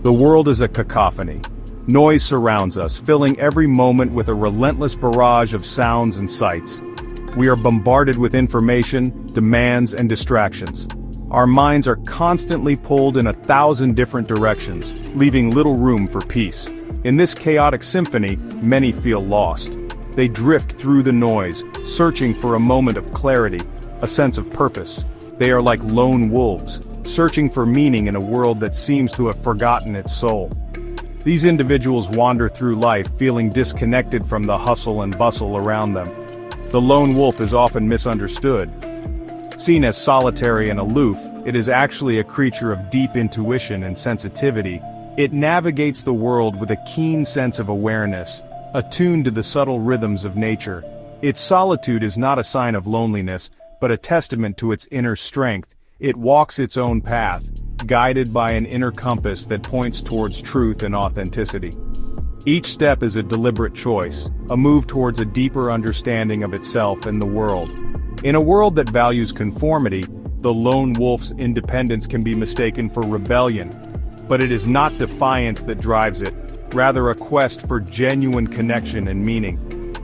The world is a cacophony. Noise surrounds us, filling every moment with a relentless barrage of sounds and sights. We are bombarded with information, demands, and distractions. Our minds are constantly pulled in 1,000 different directions, leaving little room for peace. In this chaotic symphony, many feel lost. They drift through the noise, searching for a moment of clarity, a sense of purpose. They are like lone wolves, searching for meaning in a world that seems to have forgotten its soul. These individuals wander through life feeling disconnected from the hustle and bustle around them. The lone wolf is often misunderstood. Seen as solitary and aloof, it is actually a creature of deep intuition and sensitivity. It navigates the world with a keen sense of awareness, attuned to the subtle rhythms of nature. Its solitude is not a sign of loneliness, but a testament to its inner strength. It walks its own path, guided by an inner compass that points towards truth and authenticity. Each step is a deliberate choice, a move towards a deeper understanding of itself and the world. In a world that values conformity, the lone wolf's independence can be mistaken for rebellion. But it is not defiance that drives it, rather a quest for genuine connection and meaning.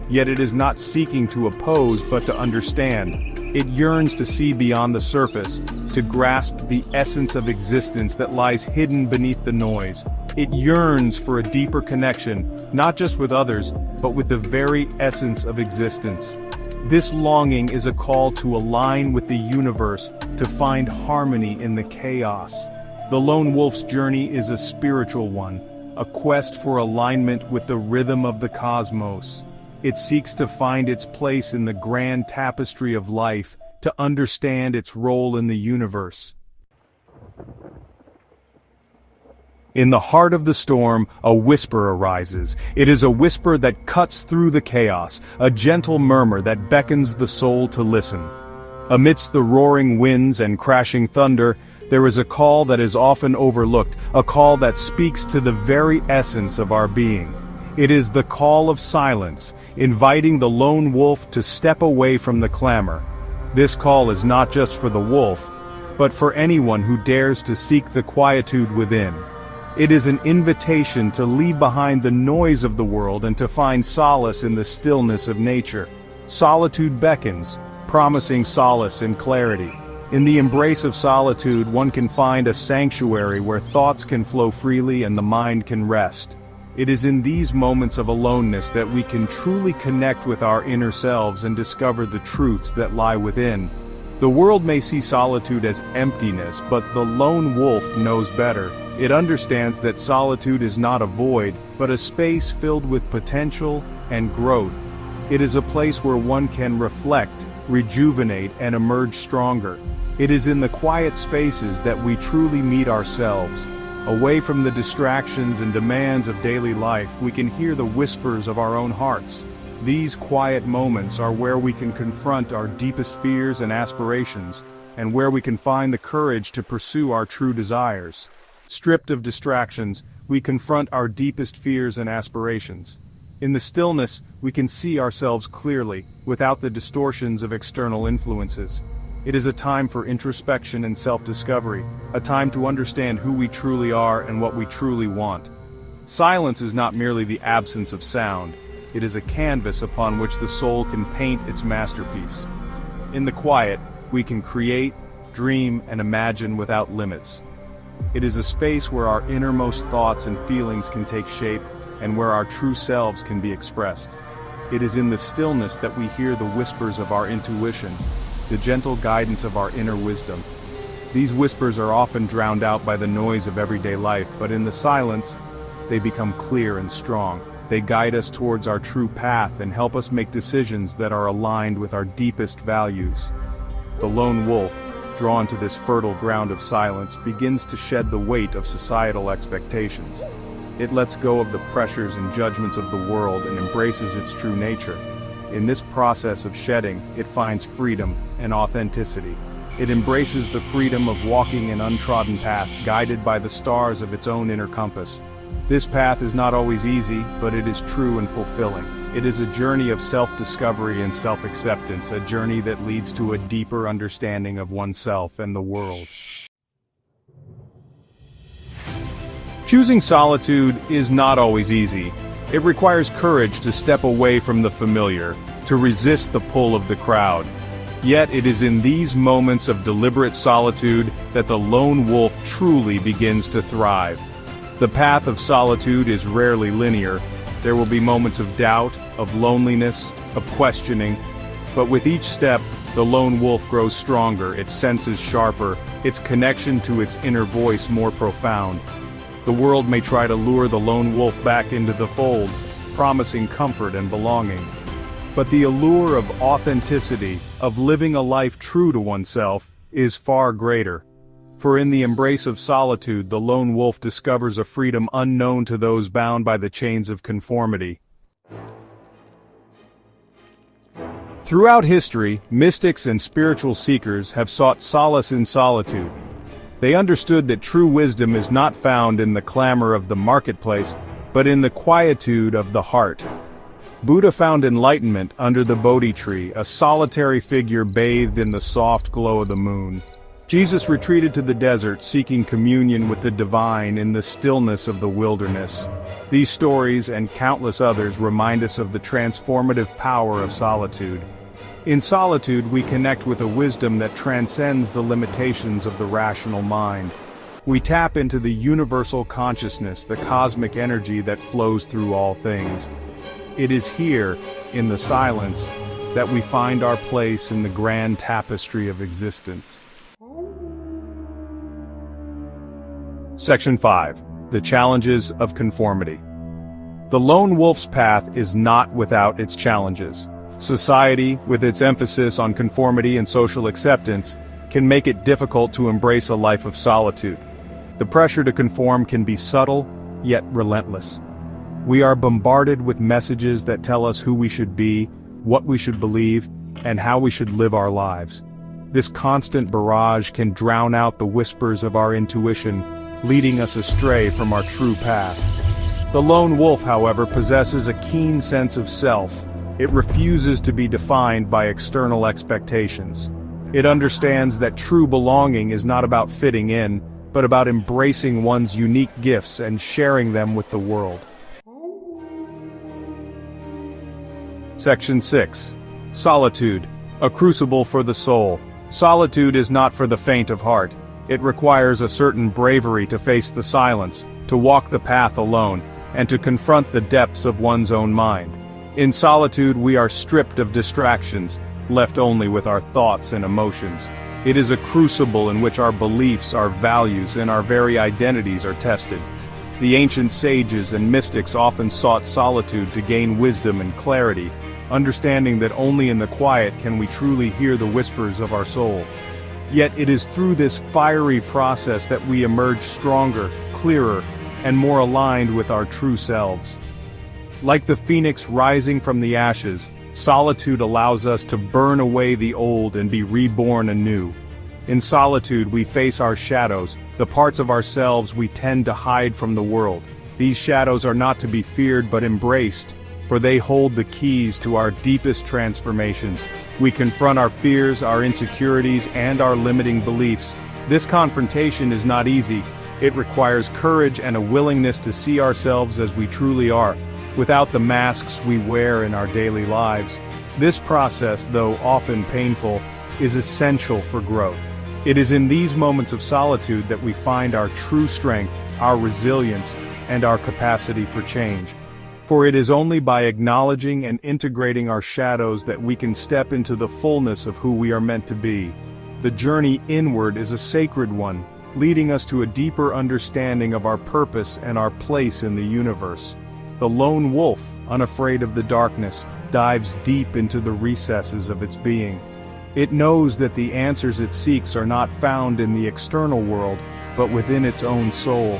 Yet it is not seeking to oppose but to understand. It yearns to see beyond the surface, to grasp the essence of existence that lies hidden beneath the noise. It yearns for a deeper connection, not just with others, but with the very essence of existence. This longing is a call to align with the universe, to find harmony in the chaos. The lone wolf's journey is a spiritual one, a quest for alignment with the rhythm of the cosmos. It seeks to find its place in the grand tapestry of life, to understand its role in the universe. In the heart of the storm, a whisper arises. It is a whisper that cuts through the chaos, a gentle murmur that beckons the soul to listen. Amidst the roaring winds and crashing thunder, there is a call that is often overlooked, a call that speaks to the very essence of our being. It is the call of silence, inviting the lone wolf to step away from the clamor. This call is not just for the wolf, but for anyone who dares to seek the quietude within. It is an invitation to leave behind the noise of the world and to find solace in the stillness of nature. Solitude beckons, promising solace and clarity. In the embrace of solitude, one can find a sanctuary where thoughts can flow freely and the mind can rest. It is in these moments of aloneness that we can truly connect with our inner selves and discover the truths that lie within. The world may see solitude as emptiness, but the lone wolf knows better. It understands that solitude is not a void, but a space filled with potential and growth. It is a place where one can reflect, rejuvenate, and emerge stronger. It is in the quiet spaces that we truly meet ourselves. Away from the distractions and demands of daily life, we can hear the whispers of our own hearts. These quiet moments are where we can confront our deepest fears and aspirations, and where we can find the courage to pursue our true desires. Stripped of distractions, we confront our deepest fears and aspirations. In the stillness, we can see ourselves clearly, without the distortions of external influences. It is a time for introspection and self-discovery, a time to understand who we truly are and what we truly want. Silence is not merely the absence of sound, it is a canvas upon which the soul can paint its masterpiece. In the quiet, we can create, dream, and imagine without limits. It is a space where our innermost thoughts and feelings can take shape, and where our true selves can be expressed. It is in the stillness that we hear the whispers of our intuition, the gentle guidance of our inner wisdom. These whispers are often drowned out by the noise of everyday life, but in the silence, they become clear and strong. They guide us towards our true path and help us make decisions that are aligned with our deepest values. The lone wolf, drawn to this fertile ground of silence, begins to shed the weight of societal expectations. It lets go of the pressures and judgments of the world and embraces its true nature. In this process of shedding, it finds freedom and authenticity. It embraces the freedom of walking an untrodden path, guided by the stars of its own inner compass. This path is not always easy, but it is true and fulfilling. It is a journey of self-discovery and self-acceptance, a journey that leads to a deeper understanding of oneself and the world. Choosing solitude is not always easy. It requires courage to step away from the familiar, to resist the pull of the crowd. Yet it is in these moments of deliberate solitude that the lone wolf truly begins to thrive. The path of solitude is rarely linear. There will be moments of doubt, of loneliness, of questioning. But with each step, the lone wolf grows stronger, its senses sharper, its connection to its inner voice more profound. The world may try to lure the lone wolf back into the fold, promising comfort and belonging. But the allure of authenticity, of living a life true to oneself, is far greater. For in the embrace of solitude, the lone wolf discovers a freedom unknown to those bound by the chains of conformity. Throughout history, mystics and spiritual seekers have sought solace in solitude. They understood that true wisdom is not found in the clamor of the marketplace, but in the quietude of the heart. Buddha found enlightenment under the Bodhi tree, a solitary figure bathed in the soft glow of the moon. Jesus retreated to the desert, seeking communion with the divine in the stillness of the wilderness. These stories and countless others remind us of the transformative power of solitude. In solitude, we connect with a wisdom that transcends the limitations of the rational mind. We tap into the universal consciousness, the cosmic energy that flows through all things. It is here, in the silence, that we find our place in the grand tapestry of existence. Section 5. The Challenges of Conformity. The lone wolf's path is not without its challenges. Society, with its emphasis on conformity and social acceptance, can make it difficult to embrace a life of solitude. The pressure to conform can be subtle, yet relentless. We are bombarded with messages that tell us who we should be, what we should believe, and how we should live our lives. This constant barrage can drown out the whispers of our intuition, leading us astray from our true path. The lone wolf, however, possesses a keen sense of self. It refuses to be defined by external expectations. It understands that true belonging is not about fitting in, but about embracing one's unique gifts and sharing them with the world. Section 6. Solitude, a crucible for the soul. Solitude is not for the faint of heart. It requires a certain bravery to face the silence, to walk the path alone, and to confront the depths of one's own mind. In solitude, we are stripped of distractions, left only with our thoughts and emotions. It is a crucible in which our beliefs, our values, and our very identities are tested. The ancient sages and mystics often sought solitude to gain wisdom and clarity, understanding that only in the quiet can we truly hear the whispers of our soul. Yet it is through this fiery process that we emerge stronger, clearer, and more aligned with our true selves. Like the phoenix rising from the ashes, solitude allows us to burn away the old and be reborn anew. In solitude, we face our shadows, the parts of ourselves we tend to hide from the world. These shadows are not to be feared but embraced, for they hold the keys to our deepest transformations. We confront our fears, our insecurities, and our limiting beliefs. This confrontation is not easy. It requires courage and a willingness to see ourselves as we truly are, without the masks we wear in our daily lives. This process, though often painful, is essential for growth. It is in these moments of solitude that we find our true strength, our resilience, and our capacity for change. For it is only by acknowledging and integrating our shadows that we can step into the fullness of who we are meant to be. The journey inward is a sacred one, leading us to a deeper understanding of our purpose and our place in the universe. The lone wolf, unafraid of the darkness, dives deep into the recesses of its being. It knows that the answers it seeks are not found in the external world, but within its own soul.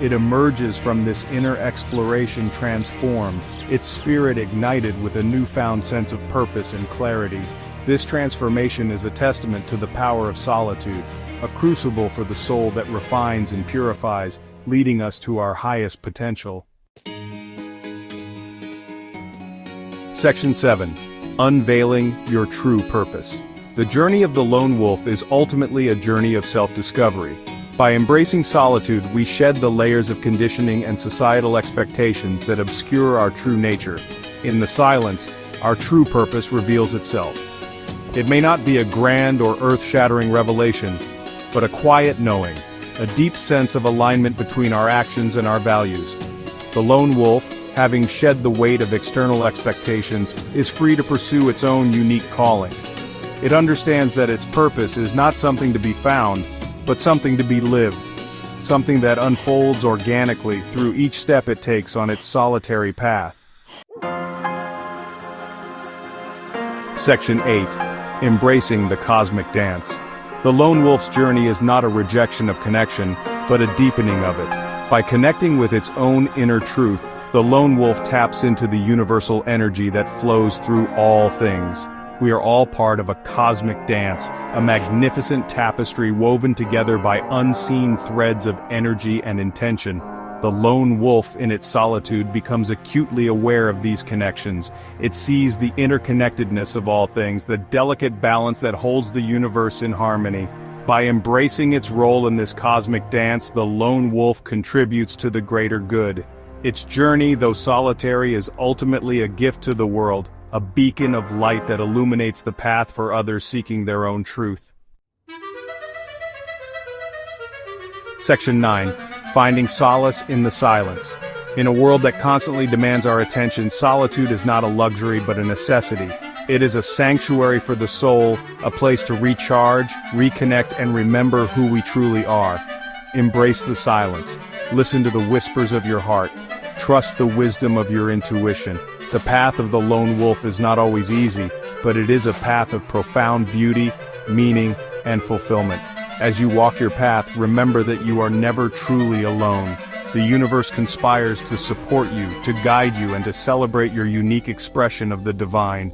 It emerges from this inner exploration transformed, its spirit ignited with a newfound sense of purpose and clarity. This transformation is a testament to the power of solitude, a crucible for the soul that refines and purifies, leading us to our highest potential. Section 7. Unveiling your true purpose. The journey of the lone wolf is ultimately a journey of self-discovery. By embracing solitude, we shed the layers of conditioning and societal expectations that obscure our true nature. In the silence, our true purpose reveals itself. It may not be a grand or earth-shattering revelation, but a quiet knowing, a deep sense of alignment between our actions and our values. The lone wolf, having shed the weight of external expectations, is free to pursue its own unique calling. It understands that its purpose is not something to be found, but something to be lived, something that unfolds organically through each step it takes on its solitary path. Section 8. Embracing the Cosmic Dance. The lone wolf's journey is not a rejection of connection, but a deepening of it. By connecting with its own inner truth, the lone wolf taps into the universal energy that flows through all things. We are all part of a cosmic dance, a magnificent tapestry woven together by unseen threads of energy and intention. The lone wolf in its solitude becomes acutely aware of these connections. It sees the interconnectedness of all things, the delicate balance that holds the universe in harmony. By embracing its role in this cosmic dance, the lone wolf contributes to the greater good. Its journey, though solitary, is ultimately a gift to the world, a beacon of light that illuminates the path for others seeking their own truth. Section 9. Finding solace in the silence. In a world that constantly demands our attention, solitude is not a luxury but a necessity. It is a sanctuary for the soul, a place to recharge, reconnect, and remember who we truly are. Embrace the silence. Listen to the whispers of your heart. Trust the wisdom of your intuition. The path of the lone wolf is not always easy, but it is a path of profound beauty, meaning, and fulfillment. As you walk your path, remember that you are never truly alone. The universe conspires to support you, to guide you, and to celebrate your unique expression of the divine.